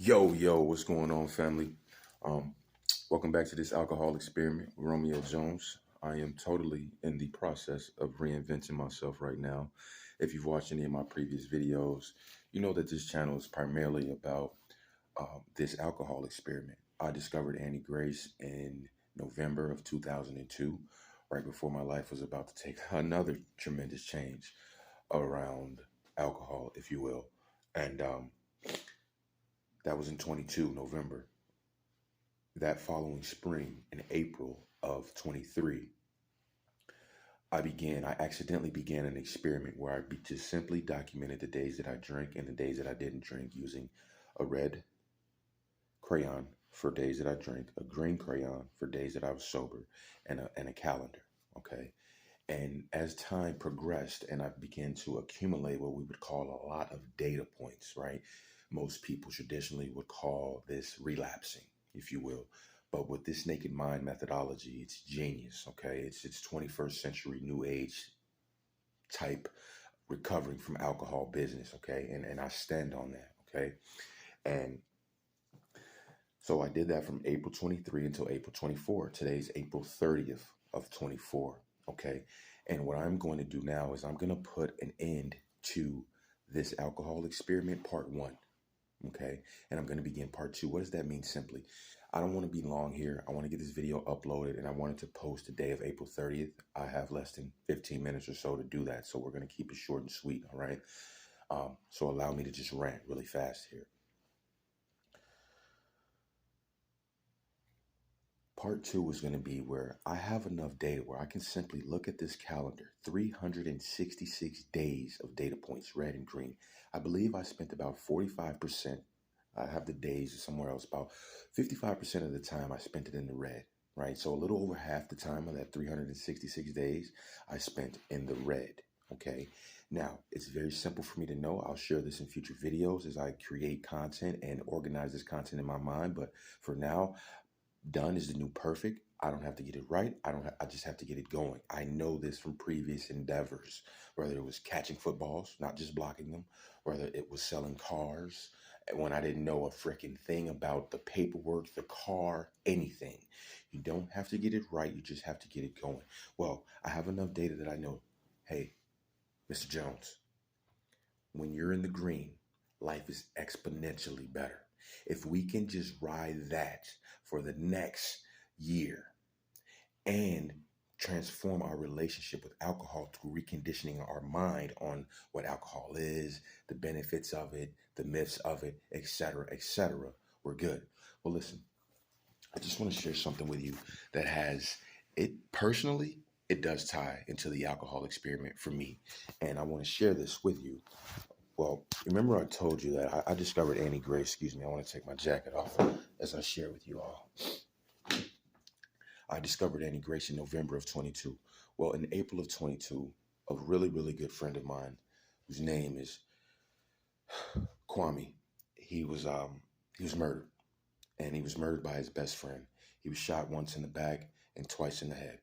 Yo, what's going on, family? Um, Welcome back to this alcohol experiment with Romeo Jones. I am totally in the process of reinventing myself right now. If you've watched any of my previous videos, you know that this channel is primarily about this alcohol experiment. I discovered Annie Grace in November of 2002, right before my life was about to take another tremendous change around alcohol, if you will. And that was in 22, November. That following spring, in April of 23, I accidentally began an experiment where just simply documented the days that I drank and the days that I didn't drink using a red crayon for days that I drank, a green crayon for days that I was sober, and a calendar. Okay. And as time progressed and I began to accumulate what we would call a lot of data points, right? Most people traditionally would call this relapsing, if you will. But with this naked mind methodology, it's genius, okay? It's 21st century new age type recovering from alcohol business, okay? And I stand on that, okay? And so I did that from April 23 until April 24. Today's April 30th of 24. Okay. And what I'm going to do now is I'm going to put an end to this alcohol experiment part one. Okay. And I'm going to begin part two. What does that mean simply? I don't want to be long here. I want to get this video uploaded and I wanted to post the day of April 30th. I have less than 15 minutes or so to do that. So we're going to keep it short and sweet. All right. So allow me to just rant really fast here. Part two is going to be where I have enough data where I can simply look at this calendar, 366 days of data points, red and green. I believe I spent about 45%. I have the days somewhere else. About 55% of the time I spent it in the red, right? So a little over half the time of that 366 days I spent in the red, okay? Now, it's very simple for me to know. I'll share this in future videos as I create content and organize this content in my mind. But for now, done is the new perfect. I don't have to get it right. I just have to get it going. I know this from previous endeavors, whether it was catching footballs, not just blocking them, whether it was selling cars when I didn't know a freaking thing about the paperwork, the car, anything. You don't have to get it right. You just have to get it going. Well, I have enough data that I know, hey, Mr. Jones, when you're in the green, life is exponentially better. If we can just ride that for the next year and transform our relationship with alcohol through reconditioning our mind on what alcohol is, the benefits of it, the myths of it, etc., we're good. Well, listen, I just want to share something with you that has it personally, it does tie into the alcohol experiment for me. And I want to share this with you. Well, remember I told you that I discovered Annie Grace. Excuse me, I want to take my jacket off as I share with you all. I discovered Annie Grace in November of 22. Well, in April of 22, a really, really good friend of mine, whose name is Kwame, he was murdered, and he was murdered by his best friend. He was shot once in the back and twice in the head.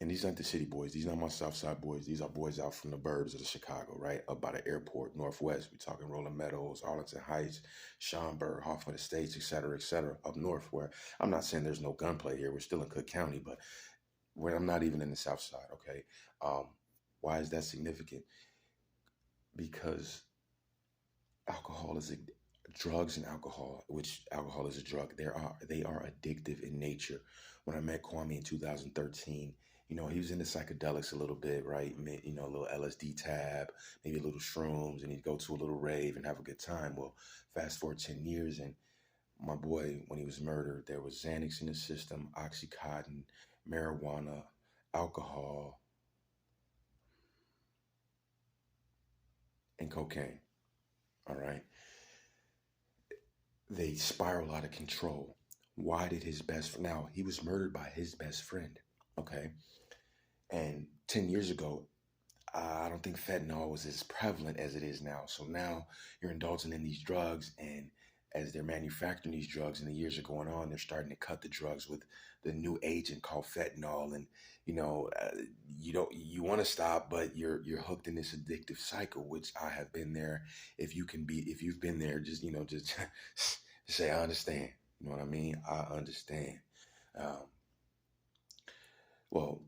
And these aren't the city boys. These aren't my South Side boys. These are boys out from the burbs of Chicago, right? Up by the airport, Northwest. We're talking Rolling Meadows, Arlington Heights, Schaumburg, Hoffman Estates, et cetera, up north where I'm not saying there's no gunplay here. We're still in Cook County, but where I'm not even in the South Side, okay? Why is that significant? Because alcohol is a drugs and alcohol, which alcohol is a drug, they are addictive in nature. When I met Kwame in 2013, you know, he was into psychedelics a little bit, right? You know, a little LSD tab, maybe a little shrooms, and he'd go to a little rave and have a good time. Well, fast forward 10 years, and my boy, when he was murdered, there was Xanax in his system, Oxycontin, marijuana, alcohol, and cocaine. All right. They spiral out of control. Why did now he was murdered by his best friend, okay? And 10 years ago, I don't think fentanyl was as prevalent as it is now. So now you're indulging in these drugs and as they're manufacturing these drugs and the years are going on, they're starting to cut the drugs with the new agent called fentanyl. And you know, you want to stop, but you're hooked in this addictive cycle, which I have been there. If you've been there, just just say I understand. You know what I mean? I understand. Um, well,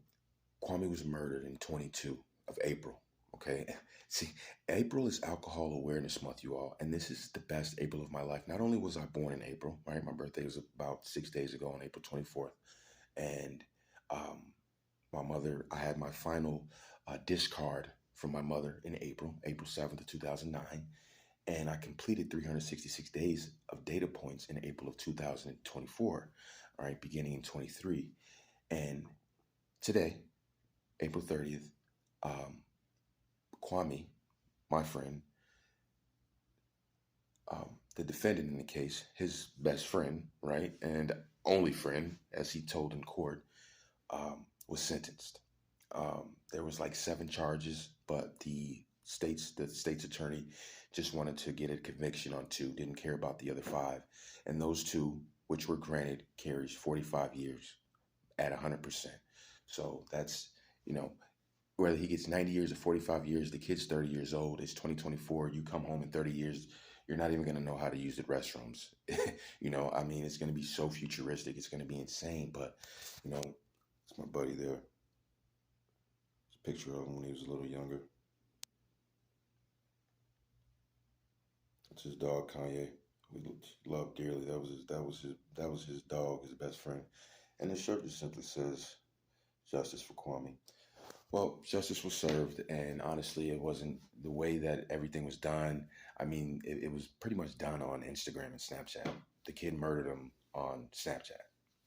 Kwame was murdered in 22 of April. Okay. See, April is Alcohol Awareness Month, you all. And this is the best April of my life. Not only was I born in April, right? My birthday was about 6 days ago on April 24th. And um, my mother, I had my final discard from my mother in April 7th of 2009. And I completed 366 days of data points in April of 2024, all right, beginning in 23. And today, April 30th, um, Kwame, my friend, the defendant in the case, his best friend, right, and only friend, as he told in court, was sentenced. There was like 7 charges, but the state's attorney just wanted to get a conviction on 2, didn't care about the other 5, and those 2, which were granted, carries 45 years at 100%. So that's you know whether he gets 90 years or 45 years, the kid's 30 years old, it's 2024, you come home in 30 years, you're not even going to know how to use the restrooms. I mean, it's going to be so futuristic, it's going to be insane. But, it's my buddy there. It's a picture of him when he was a little younger. It's his dog, Kanye. We loved dearly. That was his dog, his best friend. And his shirt just simply says, "Justice for Kwame." Well, justice was served, and honestly, it wasn't the way that everything was done. I mean, it was pretty much done on Instagram and Snapchat. The kid murdered him on Snapchat,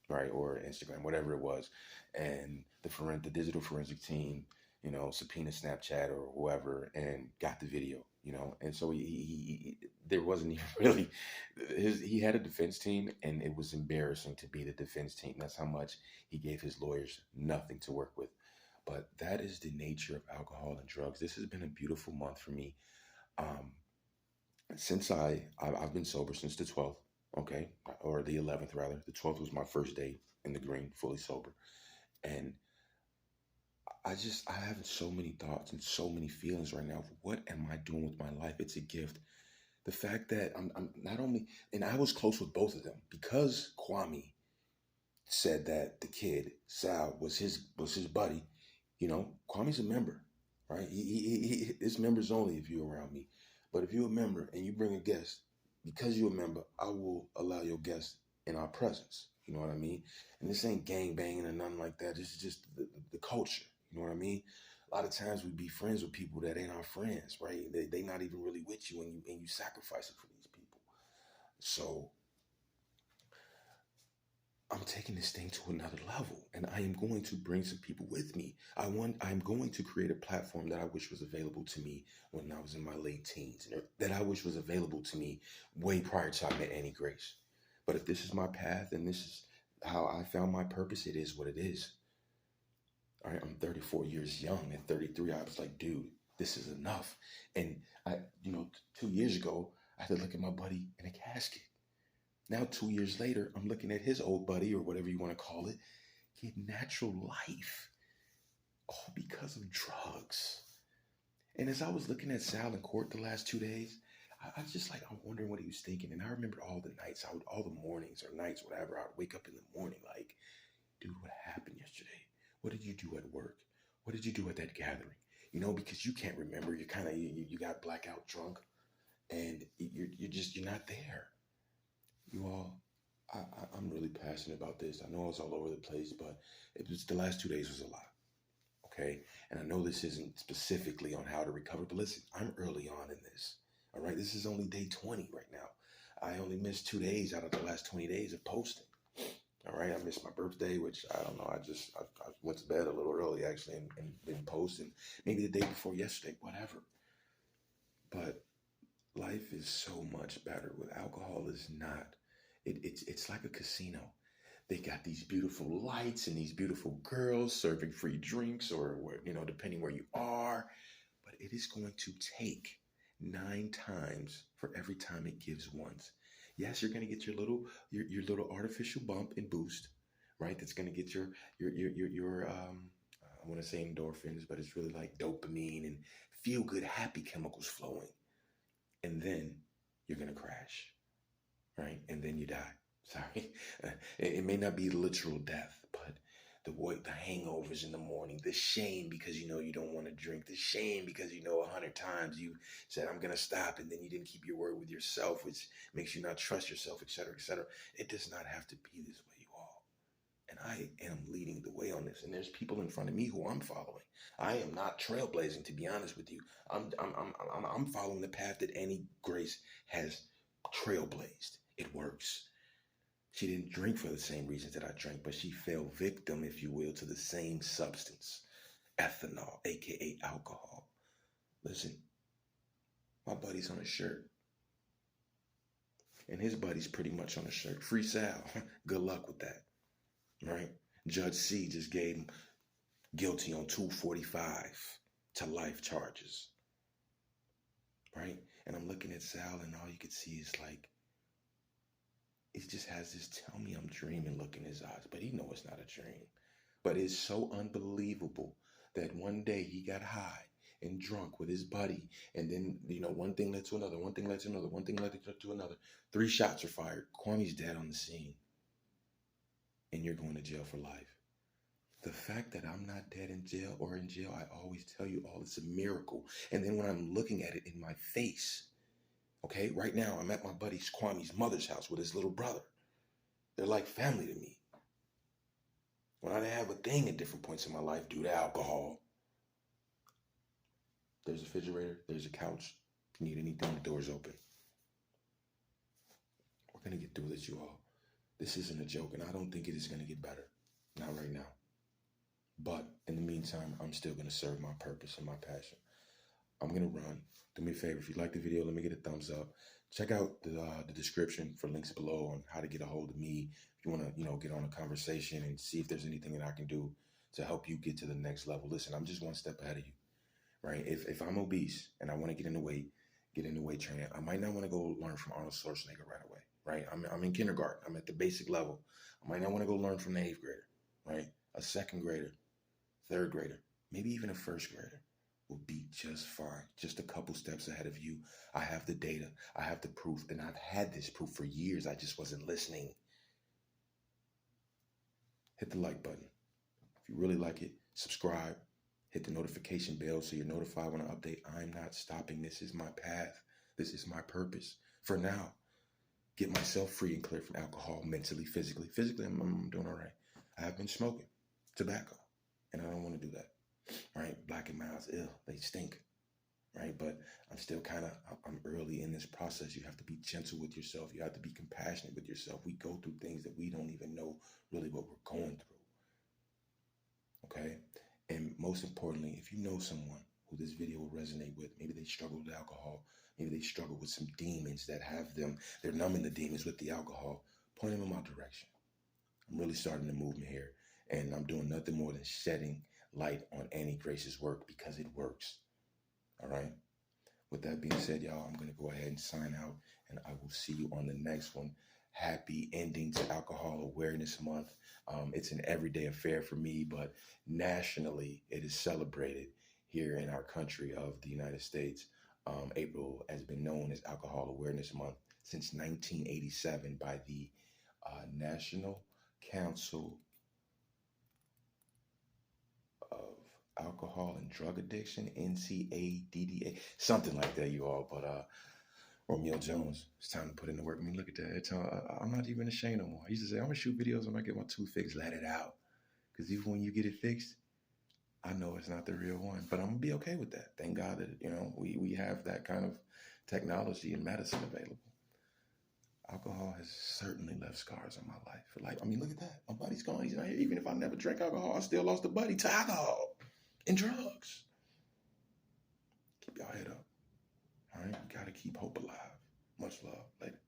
right, or Instagram, whatever it was, and the digital forensic team, subpoenaed Snapchat or whoever and got the video, and so he there wasn't even really he had a defense team, and it was embarrassing to be the defense team. That's how much he gave his lawyers nothing to work with. But that is the nature of alcohol and drugs. This has been a beautiful month for me. Um, since I've been sober since the 12th, okay, or the 11th rather. The 12th was my first day in the green, fully sober, and I have so many thoughts and so many feelings right now. What am I doing with my life? It's a gift. The fact that I'm not only, and I was close with both of them because Kwame said that the kid Sal was his buddy. Kwame's a member, right? It's members only if you're around me. But if you're a member and you bring a guest, because you're a member, I will allow your guest in our presence. You know what I mean? And this ain't gang banging or nothing like that. This is just the culture. You know what I mean? A lot of times we be friends with people that ain't our friends, right? They not even really with you, and you sacrifice it for these people. So I'm taking this thing to another level, and I am going to bring some people with me. I'm going to create a platform that I wish was available to me when I was in my late teens, and that I wish was available to me way prior to I met Annie Grace. But if this is my path and this is how I found my purpose, it is what it is. All right, I'm 34 years young. At 33, I was like, dude, this is enough. And 2 years ago, I had to look at my buddy in a casket. Now, 2 years later, I'm looking at his old buddy, or whatever you want to call it, get natural life, all because of drugs. And as I was looking at Sal in court the last 2 days, I was just like, I'm wondering what he was thinking. And I remember all the nights, all the mornings or nights, whatever, I would wake up in the morning like, dude, what happened yesterday? What did you do at work? What did you do at that gathering? Because you can't remember. You're kind of, you got blackout drunk, and you're not there. You all, I'm really passionate about this. I know it's all over the place, but the last 2 days was a lot. Okay. And I know this isn't specifically on how to recover, but listen, I'm early on in this. All right. This is only day 20 right now. I only missed 2 days out of the last 20 days of posting. All right. I missed my birthday, which I don't know. I went to bed a little early actually and didn't post, and maybe the day before yesterday, whatever. But life is so much better with alcohol. Is not. It's like a casino. They got these beautiful lights and these beautiful girls serving free drinks, or depending where you are. But it is going to take 9 times for every time it gives once. Yes, you're gonna get your little artificial bump and boost, right? That's gonna get your I want to say endorphins, but it's really like dopamine and feel good, happy chemicals flowing. And then you're gonna crash, right? And then you die. Sorry, it may not be literal death, but the hangovers in the morning, the shame because you know you don't want to drink, the shame because you know 100 times you said I'm gonna stop, and then you didn't keep your word with yourself, which makes you not trust yourself, etc., etc. It does not have to be this way, you all. And I am leading the way on this. And there's people in front of me who I'm following. I am not trailblazing, to be honest with you. I'm following the path that Annie Grace has trailblazed. It works. She didn't drink for the same reasons that I drank, but she fell victim, if you will, to the same substance, ethanol, aka alcohol. Listen, my buddy's on a shirt, and his buddy's pretty much on a shirt. Free Sal. Good luck with that, right? Judge C just gave him guilty on 245 to life charges, right? And I'm looking at Sal, and all you could see is like, it just has this tell me I'm dreaming look in his eyes, but he knows it's not a dream. But it's so unbelievable that one day he got high and drunk with his buddy, and then, you know, one thing led to another, one thing led to another, one thing led to another. 3 shots are fired. Kwame's dead on the scene, and you're going to jail for life. The fact that I'm not dead in jail or in jail, I always tell you all, it's a miracle. And then when I'm looking at it in my face, okay, right now I'm at my buddy Kwame's mother's house with his little brother. They're like family to me. When I have a thing at different points in my life due to alcohol, there's a refrigerator, there's a couch. If you need anything, the door's open. We're going to get through this, you all. This isn't a joke, and I don't think it is going to get better. Not right now. But in the meantime, I'm still going to serve my purpose and my passion. I'm going to run. Do me a favor. If you like the video, let me get a thumbs up. Check out the description for links below on how to get a hold of me. If you want to, get on a conversation and see if there's anything that I can do to help you get to the next level. Listen, I'm just one step ahead of you, right? If I'm obese and I want to get into weight training, I might not want to go learn from Arnold Schwarzenegger right away, right? I'm in kindergarten. I'm at the basic level. I might not want to go learn from the 8th grader, right? A 2nd grader, 3rd grader, maybe even a 1st grader will be just fine. Just a couple steps ahead of you. I have the data. I have the proof. And I've had this proof for years. I just wasn't listening. Hit the like button. If you really like it, subscribe. Hit the notification bell so you're notified when I update. I'm not stopping. This is my path. This is my purpose. For now, get myself free and clear from alcohol, mentally, physically. Physically, I'm doing all right. I have been smoking tobacco, and I don't want to do that. Right? Black and Milds, ew, they stink. Right? But I'm still I'm early in this process. You have to be gentle with yourself. You have to be compassionate with yourself. We go through things that we don't even know really what we're going through. Okay? And most importantly, if you know someone who this video will resonate with, maybe they struggle with alcohol, maybe they struggle with some demons that have them, they're numbing the demons with the alcohol, point them in my direction. I'm really starting the movement here, and I'm doing nothing more than shedding light on Annie Grace's work because it works. All right? With that being said, y'all, I'm going to go ahead and sign out, and I will see you on the next one. Happy ending to Alcohol Awareness Month. It's an everyday affair for me, but nationally, it is celebrated here in our country of the United States. April has been known as Alcohol Awareness Month since 1987 by the National Council of Alcohol and Drug Addiction, NCADDA, something like that, you all. But Romeo Jones, it's time to put in the work. I mean, look at that. I'm not even ashamed no more. I used to say, I'm going to shoot videos when I get my tooth fixed, let it out. Because even when you get it fixed, I know it's not the real one. But I'm going to be okay with that. Thank God that, we have that kind of technology and medicine available. Alcohol has certainly left scars on my life. For life. I mean, look at that. My buddy's gone. He's not here. Even if I never drank alcohol, I still lost a buddy to alcohol and drugs. Keep y'all head up. All right? You got to keep hope alive. Much love. Later.